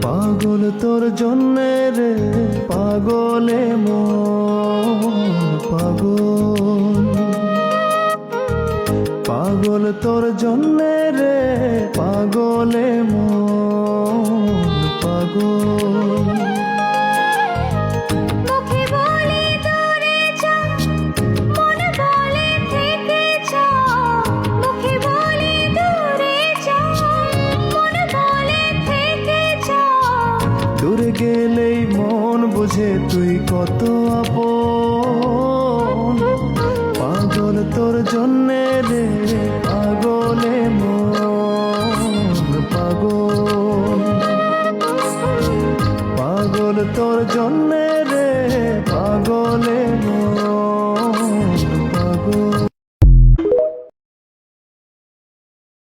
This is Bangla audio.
পাগল তোর জন্যে রে পাগলে মন পাগল, পাগল তোর জন্যে রে পাগলে মন পাগল। মুখে বলে দূরে যা, মন বলে থেকে যা। মুখে বলে দূরে যা, মন বলে থেকে যা। দূরে গেলেই মন বুঝে তুই কত আপন, পাগল তোর জন্যে রে